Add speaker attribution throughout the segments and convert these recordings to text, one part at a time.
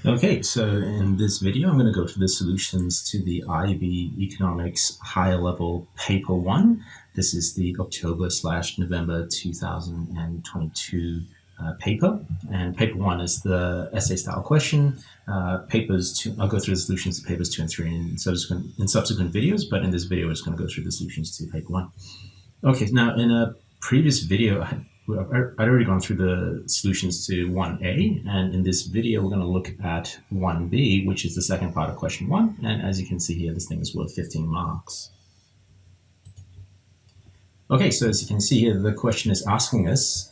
Speaker 1: Okay, so in this video, I'm going to go through the solutions to the IB Economics Higher Level Paper 1. This is the October/November 2022 paper. And paper 1 is the essay style question. Papers 2, I'll go through the solutions to papers 2 and 3 in subsequent videos, but in this video, we're just going to go through the solutions to paper 1. Okay, now in a previous video, I'd already gone through the solutions to 1A, and in this video, we're going to look at 1B, which is the second part of question 1. And as you can see here, this thing is worth 15 marks. Okay, so as you can see here, the question is asking us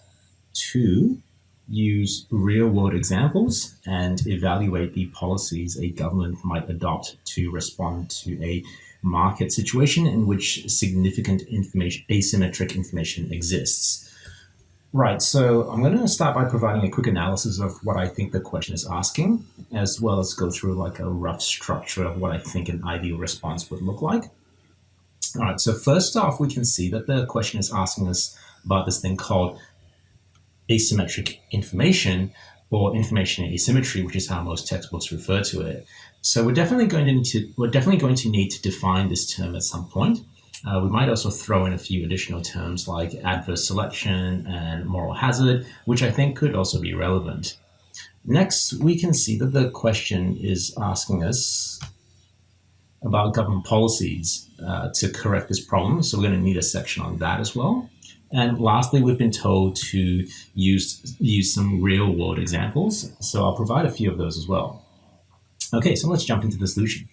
Speaker 1: to use real-world examples and evaluate the policies a government might adopt to respond to a market situation in which significant asymmetric information exists. Right, so I'm going to start by providing a quick analysis of what I think the question is asking, as well as go through like a rough structure of what I think an ideal response would look like. All right, so first off, we can see that the question is asking us about this thing called asymmetric information, or information asymmetry, which is how most textbooks refer to it. So we're definitely going to need to define this term at some point. We might also throw in a few additional terms like adverse selection and moral hazard, which I think could also be relevant. Next, we can see that the question is asking us about government policies to correct this problem. So we're going to need a section on that as well. And lastly, we've been told to use some real-world examples. So I'll provide a few of those as well. Okay, so let's jump into the solution.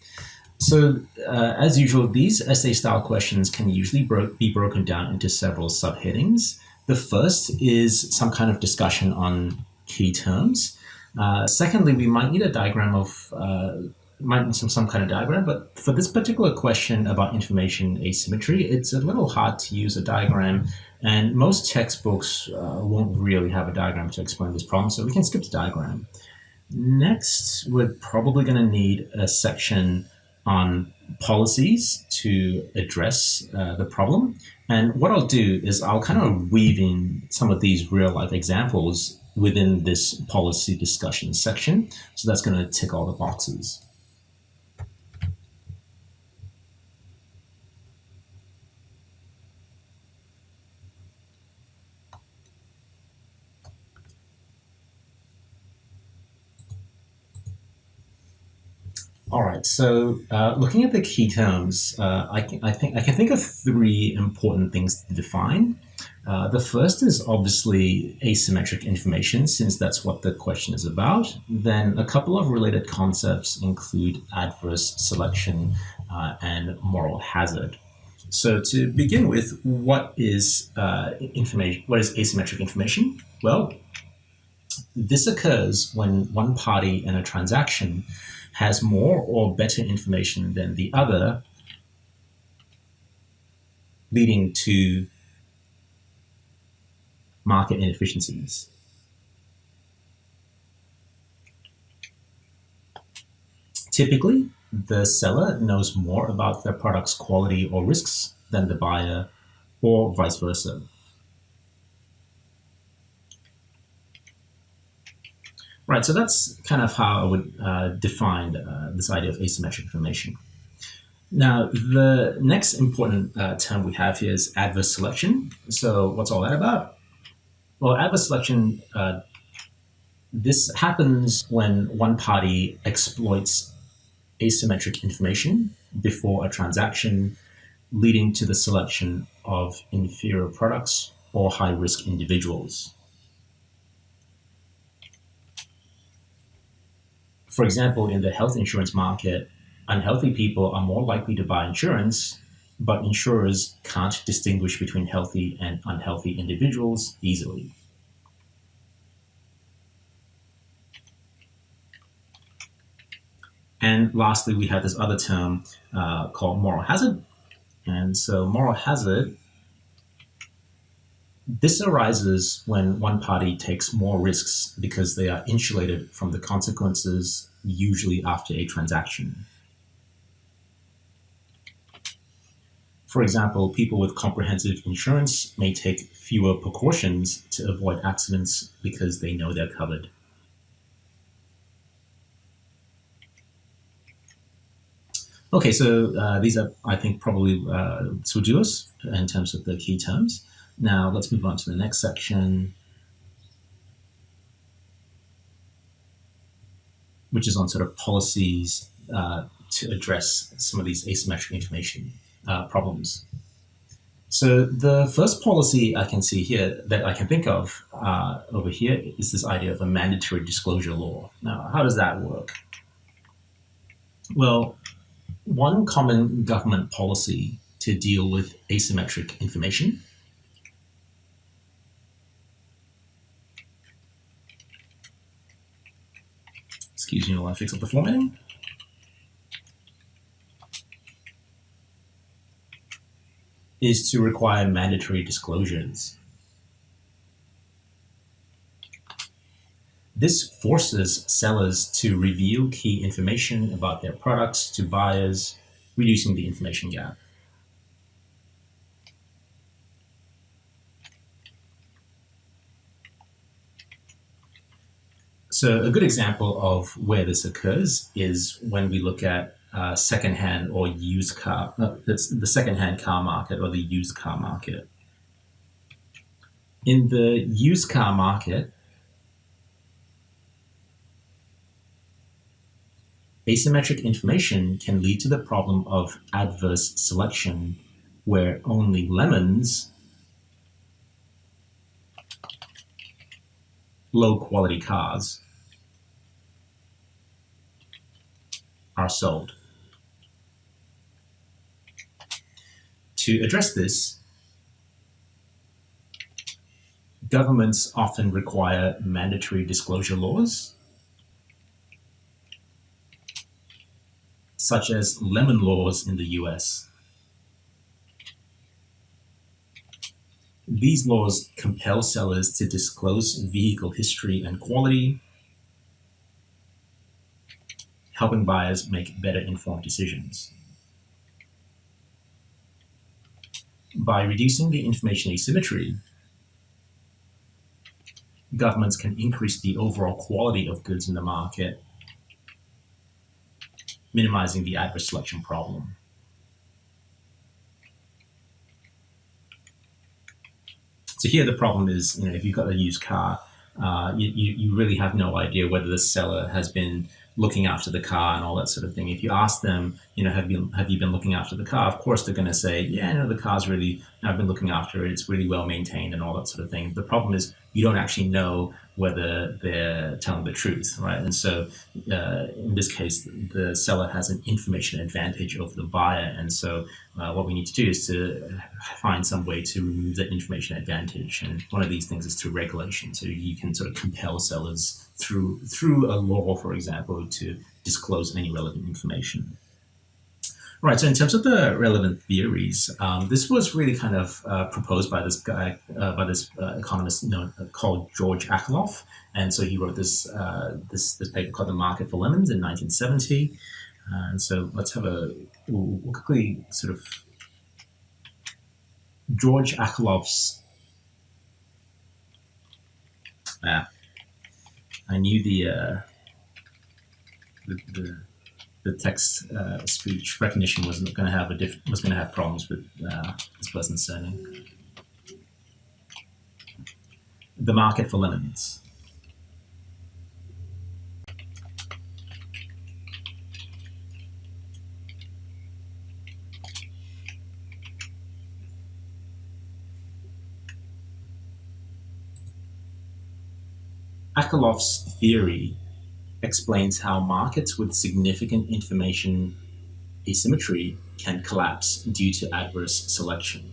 Speaker 1: So as usual, these essay-style questions can usually be broken down into several subheadings. The first is some kind of discussion on key terms. Secondly, we might need a diagram of some kind of diagram, but for this particular question about information asymmetry, it's a little hard to use a diagram, and most textbooks won't really have a diagram to explain this problem, so we can skip the diagram. Next, we're probably going to need a section on policies to address the problem. And what I'll do is I'll kind of weave in some of these real-life examples within this policy discussion section. So that's going to tick all the boxes. All right, so looking at the key terms, I can think of three important things to define. The first is obviously asymmetric information, since that's what the question is about. Then a couple of related concepts include adverse selection and moral hazard. So to begin with, what is asymmetric information? Well, this occurs when one party in a transaction has more or better information than the other, leading to market inefficiencies. Typically, the seller knows more about their product's quality or risks than the buyer, or vice versa. Right, so that's kind of how I would define this idea of asymmetric information. Now, the next important term we have here is adverse selection. So what's all that about? Well, adverse selection, this happens when one party exploits asymmetric information before a transaction, leading to the selection of inferior products or high-risk individuals. For example, in the health insurance market, unhealthy people are more likely to buy insurance, but insurers can't distinguish between healthy and unhealthy individuals easily. And lastly, we have this other term called moral hazard. And so moral hazard, this arises when one party takes more risks because they are insulated from the consequences, usually after a transaction. For example, people with comprehensive insurance may take fewer precautions to avoid accidents because they know they're covered. Okay, so these are, I think, probably this will do us in terms of the key terms. Now let's move on to the next section, which is on sort of policies to address some of these asymmetric information problems. So the first policy I can see here that I can think of over here is this idea of a mandatory disclosure law. Now, how does that work? Well, one common government policy to deal with asymmetric information excuse me while I fix up the formatting, is to require mandatory disclosures. This forces sellers to reveal key information about their products to buyers, reducing the information gap. So a good example of where this occurs is when we look at secondhand or used car, it's the secondhand car market or the used car market. In the used car market, asymmetric information can lead to the problem of adverse selection, where only lemons, low quality cars, are sold. To address this, governments often require mandatory disclosure laws, such as lemon laws in the US. These laws compel sellers to disclose vehicle history and quality, helping buyers make better informed decisions. By reducing the information asymmetry, governments can increase the overall quality of goods in the market, minimizing the adverse selection problem. So here the problem is, if you've got a used car, you really have no idea whether the seller has been looking after the car and all that sort of thing. If you ask them, have you been looking after the car? Of course, they're going to say, yeah, no, the car's really, I've been looking after it. It's really well maintained and all that sort of thing. The problem is you don't actually know whether they're telling the truth, right? And so in this case, the seller has an information advantage over the buyer. And so what we need to do is to find some way to remove that information advantage. And one of these things is through regulation. So you can sort of compel sellers through a law, for example, to disclose any relevant information. Right, so in terms of the relevant theories, this was really kind of proposed by this guy, by this economist called George Akerlof. And so he wrote this paper called The Market for Lemons in 1970. And so let's have we'll quickly sort of, George Akerlof's, I knew the text speech recognition was going to have problems with this person's surname. The Market for Lemons. Akerlof's theory explains how markets with significant information asymmetry can collapse due to adverse selection.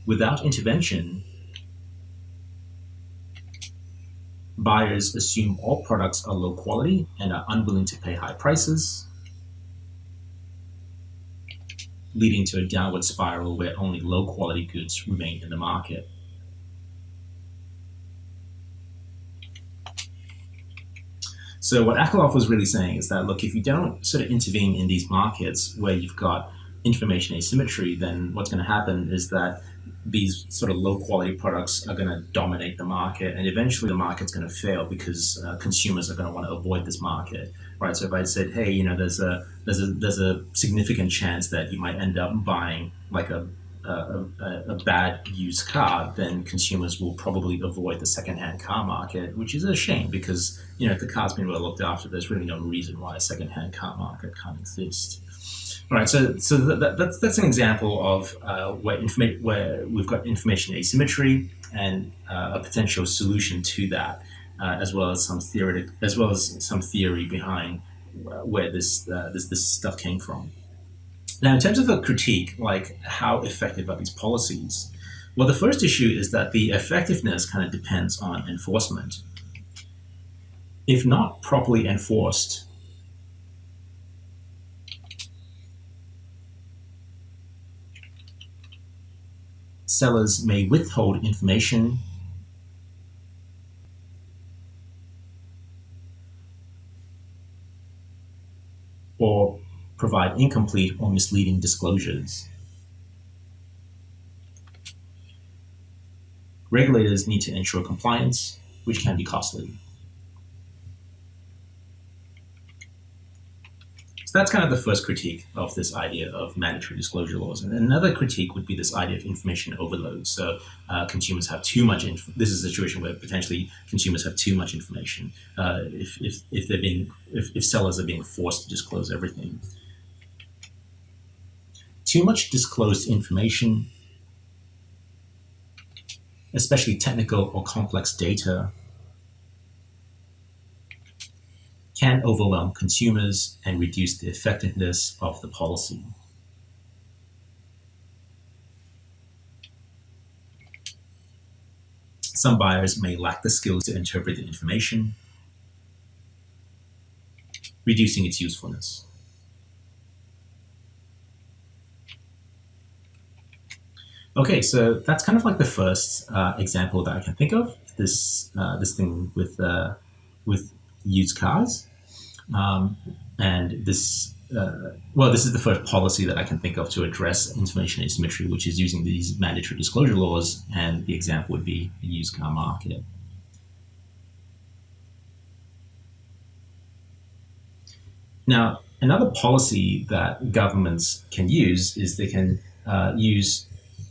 Speaker 1: Without intervention, buyers assume all products are low quality and are unwilling to pay high prices, leading to a downward spiral where only low quality goods remain in the market. So what Akerlof was really saying is that, look, if you don't sort of intervene in these markets where you've got information asymmetry, then what's going to happen is that these sort of low quality products are going to dominate the market, and eventually the market's going to fail because consumers are going to want to avoid this market, right? So if I said, hey, there's a significant chance that you might end up buying like a bad used car, then consumers will probably avoid the secondhand car market, which is a shame because if the car's been well looked after, there's really no reason why a secondhand car market can't exist. All right, so that's an example of where we've got information asymmetry and a potential solution to that, as well as some theory behind where this stuff came from. Now, in terms of a critique, like how effective are these policies? Well, the first issue is that the effectiveness kind of depends on enforcement. If not properly enforced, sellers may withhold information or provide incomplete or misleading disclosures. Regulators need to ensure compliance, which can be costly. So that's kind of the first critique of this idea of mandatory disclosure laws. And another critique would be this idea of information overload. So consumers have too much. This is a situation where potentially consumers have too much information if sellers are being forced to disclose everything. Too much disclosed information, especially technical or complex data, can overwhelm consumers and reduce the effectiveness of the policy. Some buyers may lack the skills to interpret the information, reducing its usefulness. Okay, so that's kind of like the first example that I can think of. This thing with used cars, and this is the first policy that I can think of to address information asymmetry, which is using these mandatory disclosure laws, and the example would be the used car market. Now, another policy that governments can use is they can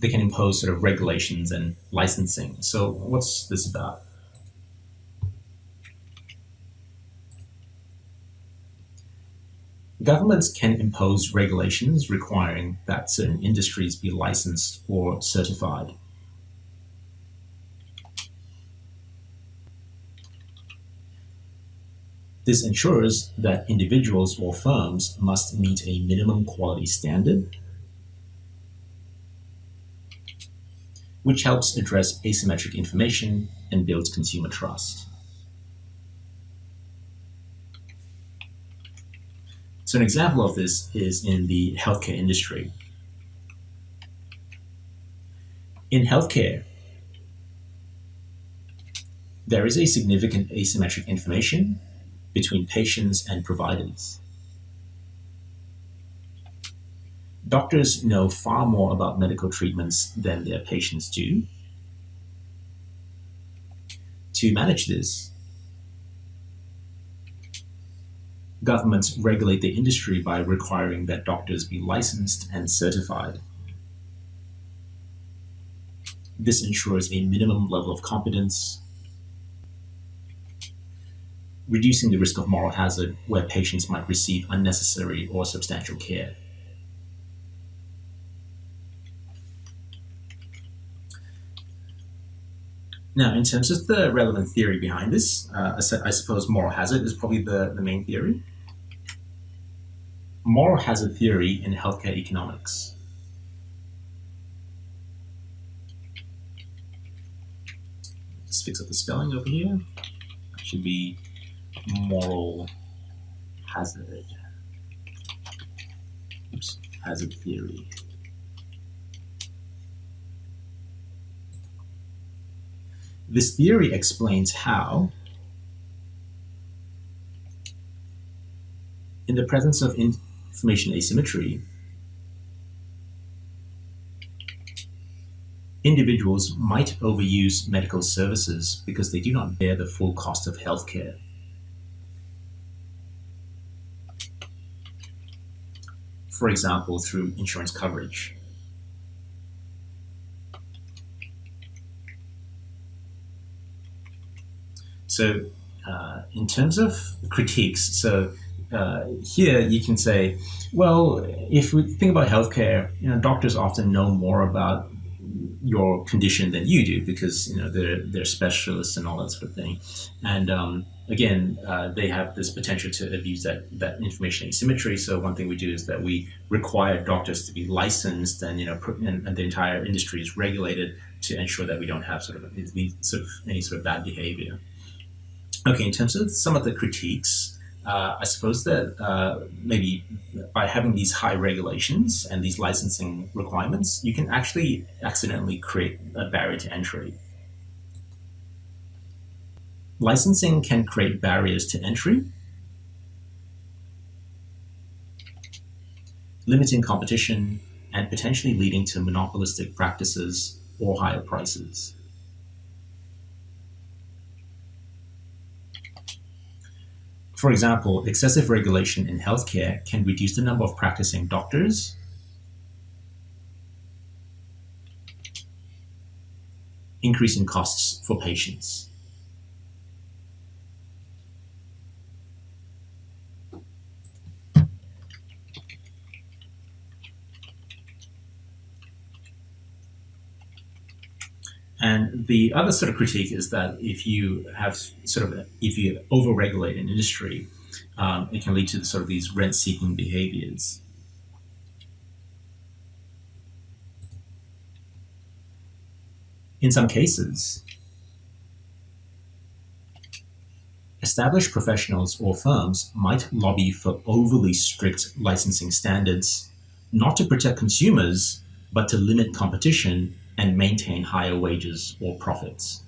Speaker 1: impose sort of regulations and licensing. So what's this about? Governments can impose regulations requiring that certain industries be licensed or certified. This ensures that individuals or firms must meet a minimum quality standard, which helps address asymmetric information and builds consumer trust. So an example of this is in the healthcare industry. In healthcare, there is a significant asymmetric information between patients and providers. Doctors know far more about medical treatments than their patients do. To manage this, governments regulate the industry by requiring that doctors be licensed and certified. This ensures a minimum level of competence, reducing the risk of moral hazard where patients might receive unnecessary or substantial care. Now, in terms of the relevant theory behind this, I suppose moral hazard is probably the main theory. Moral hazard theory in healthcare economics. Let's fix up the spelling over here. It should be moral hazard. Oops, hazard theory. This theory explains how, in the presence of information asymmetry, individuals might overuse medical services because they do not bear the full cost of healthcare. For example, through insurance coverage. So in terms of critiques, here you can say, well, if we think about healthcare, doctors often know more about your condition than you do because they're specialists and all that sort of thing, and again, they have this potential to abuse that information asymmetry. So one thing we do is that we require doctors to be licensed, and and the entire industry is regulated to ensure that we don't have any sort of bad behavior. Okay, in terms of some of the critiques, I suppose that maybe by having these high regulations and these licensing requirements, you can actually accidentally create a barrier to entry. Licensing can create barriers to entry, limiting competition and potentially leading to monopolistic practices or higher prices. For example, excessive regulation in healthcare can reduce the number of practicing doctors, increasing costs for patients. And the other sort of critique is that if you over-regulate an industry, it can lead to sort of these rent-seeking behaviors. In some cases, established professionals or firms might lobby for overly strict licensing standards, not to protect consumers, but to limit competition and maintain higher wages or profits.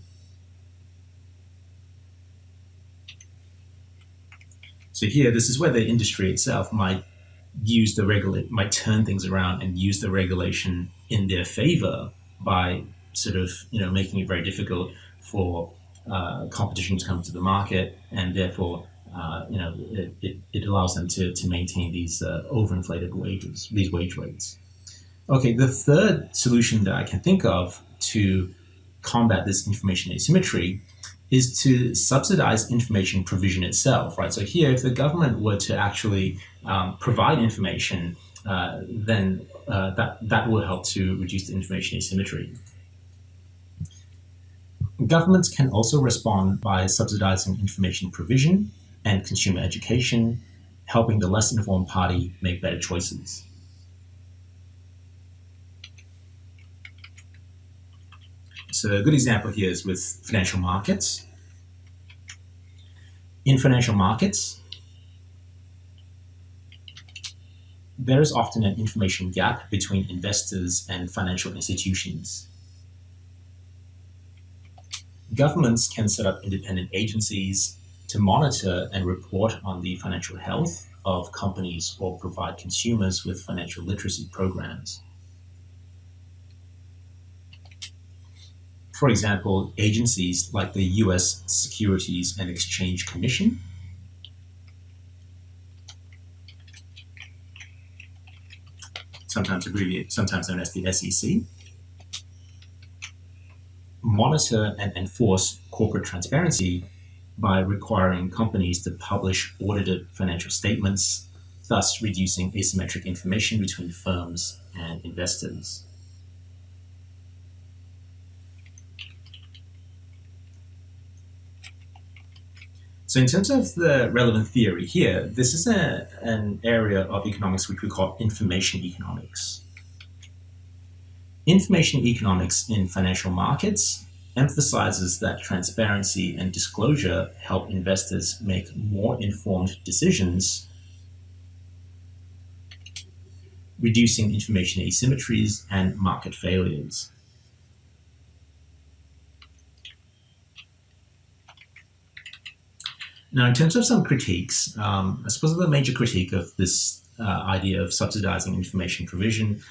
Speaker 1: So here, this is where the industry itself might turn things around and use the regulation in their favor by sort of making it very difficult for competition to come to the market, and therefore it allows them to maintain these overinflated wages, these wage rates. Okay, the third solution that I can think of to combat this information asymmetry is to subsidize information provision itself, right? So here, if the government were to actually provide information, then that will help to reduce the information asymmetry. Governments can also respond by subsidizing information provision and consumer education, helping the less informed party make better choices. So a good example here is with financial markets. In financial markets, there is often an information gap between investors and financial institutions. Governments can set up independent agencies to monitor and report on the financial health of companies or provide consumers with financial literacy programs. For example, agencies like the US Securities and Exchange Commission, sometimes known as the SEC, monitor and enforce corporate transparency by requiring companies to publish audited financial statements, thus reducing asymmetric information between firms and investors. So in terms of the relevant theory here, this is an area of economics which we call information economics. Information economics in financial markets emphasizes that transparency and disclosure help investors make more informed decisions, reducing information asymmetries and market failures. Now, in terms of some critiques, I suppose the major critique of this idea of subsidizing information provision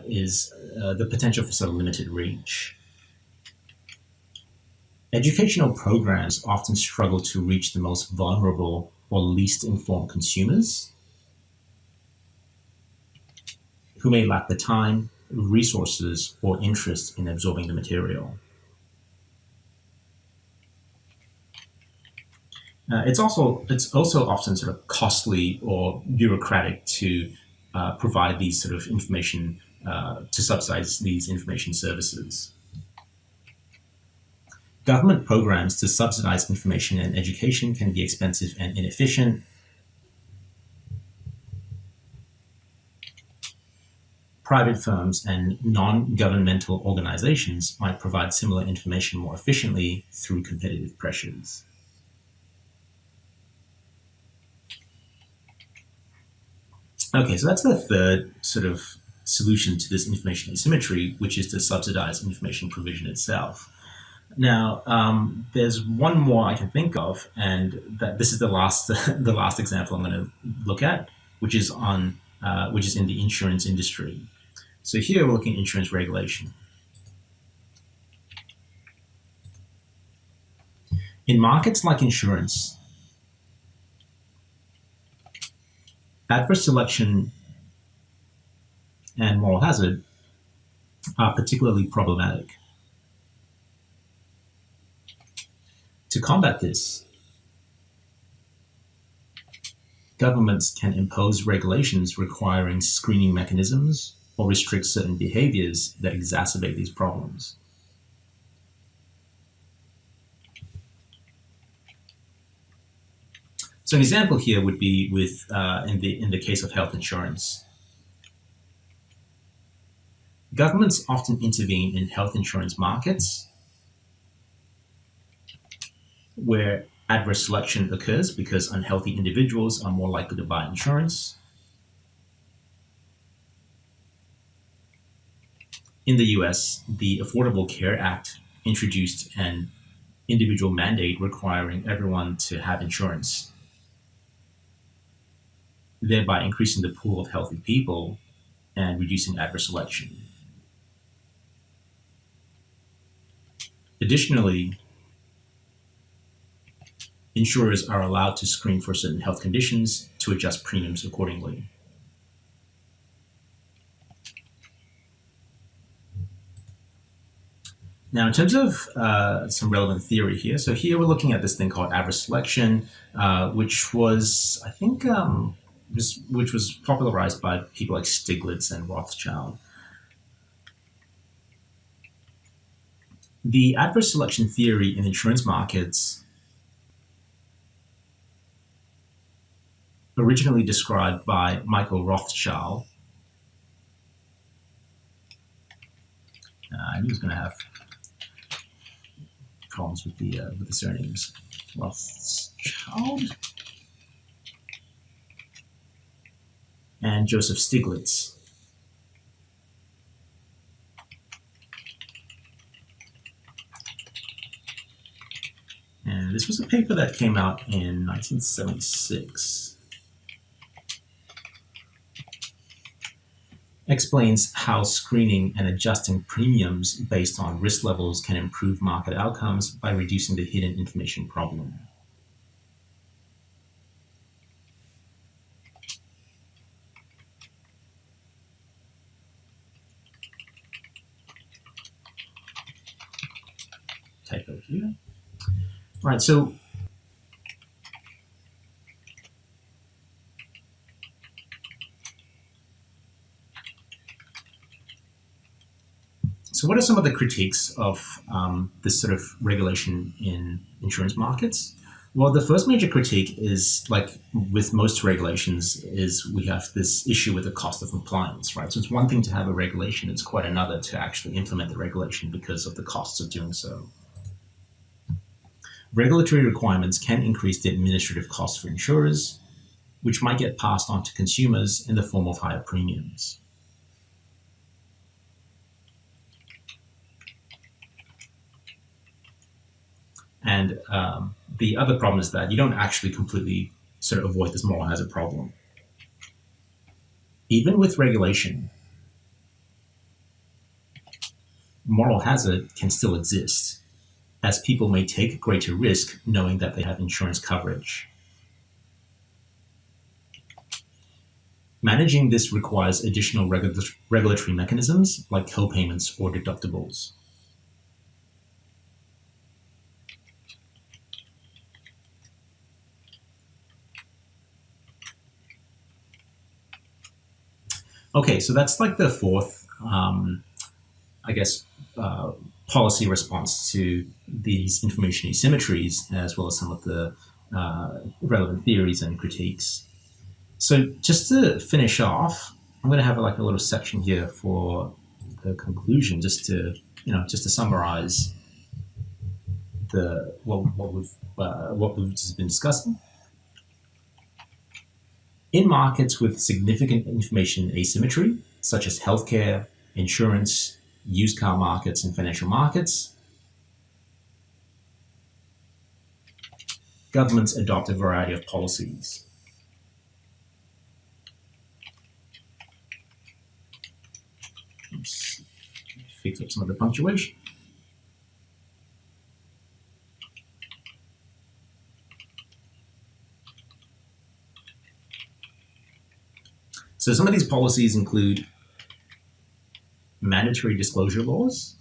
Speaker 1: is the potential for sort of limited reach. Educational programs often struggle to reach the most vulnerable or least informed consumers who may lack the time, resources, or interest in absorbing the material. It's also often sort of costly or bureaucratic to provide these sort of information to subsidize these information services. Government programs to subsidize information and education can be expensive and inefficient. Private firms and non-governmental organizations might provide similar information more efficiently through competitive pressures. Okay, so that's the third sort of solution to this information asymmetry, which is to subsidize information provision itself. Now, there's one more I can think of, and that this is the last the last example I'm going to look at, which is in the insurance industry. So here we're looking at insurance regulation. In markets like insurance, adverse selection and moral hazard are particularly problematic. To combat this, governments can impose regulations requiring screening mechanisms or restrict certain behaviors that exacerbate these problems. So an example here would be with in the case of health insurance. Governments often intervene in health insurance markets where adverse selection occurs because unhealthy individuals are more likely to buy insurance. In the US, the Affordable Care Act introduced an individual mandate requiring everyone to have insurance, thereby increasing the pool of healthy people and reducing adverse selection. Additionally, insurers are allowed to screen for certain health conditions to adjust premiums accordingly. Now, in terms of some relevant theory here, so here we're looking at this thing called adverse selection, which was, I think, which was popularized by people like Stiglitz and Rothschild. The adverse selection theory in insurance markets originally described by Michael Rothschild. I knew he was going to have problems with the surnames. Rothschild and Joseph Stiglitz. And this was a paper that came out in 1976. Explains how screening and adjusting premiums based on risk levels can improve market outcomes by reducing the hidden information problem. Typo here. Right, so what are some of the critiques of this sort of regulation in insurance markets? Well, the first major critique is, like with most regulations, is we have this issue with the cost of compliance, right? So it's one thing to have a regulation, it's quite another to actually implement the regulation because of the costs of doing so. Regulatory requirements can increase the administrative costs for insurers, which might get passed on to consumers in the form of higher premiums. And the other problem is that you don't actually completely sort of avoid this moral hazard problem. Even with regulation, moral hazard can still exist, as people may take greater risk knowing that they have insurance coverage. Managing this requires additional regulatory mechanisms like co-payments or deductibles. Okay, so that's like the fourth, I guess, policy response to these information asymmetries, as well as some of the relevant theories and critiques. So just to finish off, I'm going to have like a little section here for the conclusion, just to summarize what we've just been discussing. In markets with significant information asymmetry, such as healthcare, insurance, used car markets, and financial markets, governments adopt a variety of policies. Let's fix up some of the punctuation. So some of these policies include mandatory disclosure laws,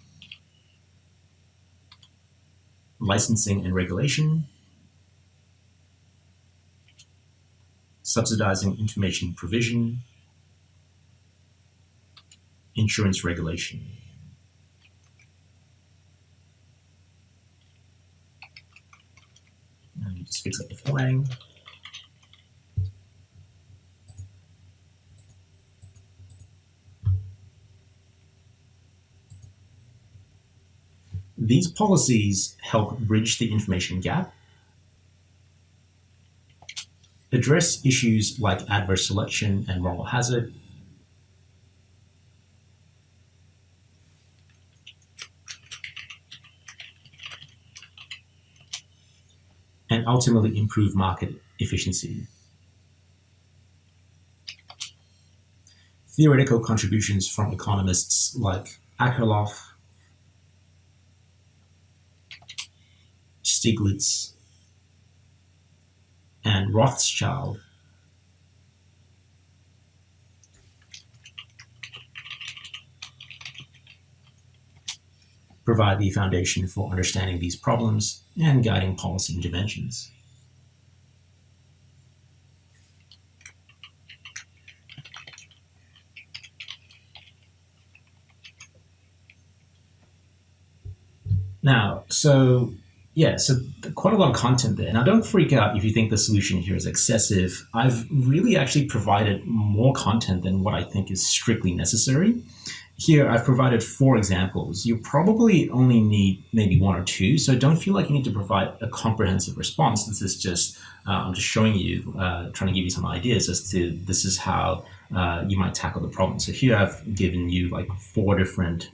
Speaker 1: licensing and regulation, subsidizing information provision, insurance regulation. And just fix up the formatting. These policies help bridge the information gap, address issues like adverse selection and moral hazard, and ultimately improve market efficiency. Theoretical contributions from economists like Akerlof, Stiglitz, and Rothschild provide the foundation for understanding these problems and guiding policy interventions. Now, so quite a lot of content there. Now, don't freak out if you think the solution here is excessive. I've really actually provided more content than what I think is strictly necessary. Here, I've provided 4 examples. You probably only need maybe 1 or 2, so don't feel like you need to provide a comprehensive response. This is just, I'm just showing you, trying to give you some ideas as to this is how you might tackle the problem. So here I've given you like 4 different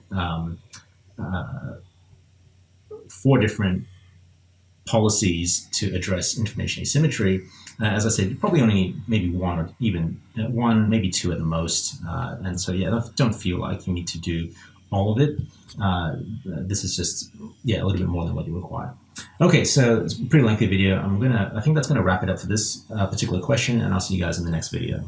Speaker 1: policies to address information asymmetry. As I said, probably only maybe 1 or even 1, maybe 2 at the most. And so, don't feel like you need to do all of it. This is just, a little bit more than what you require. Okay, so it's a pretty lengthy video. I think that's gonna wrap it up for this particular question, and I'll see you guys in the next video.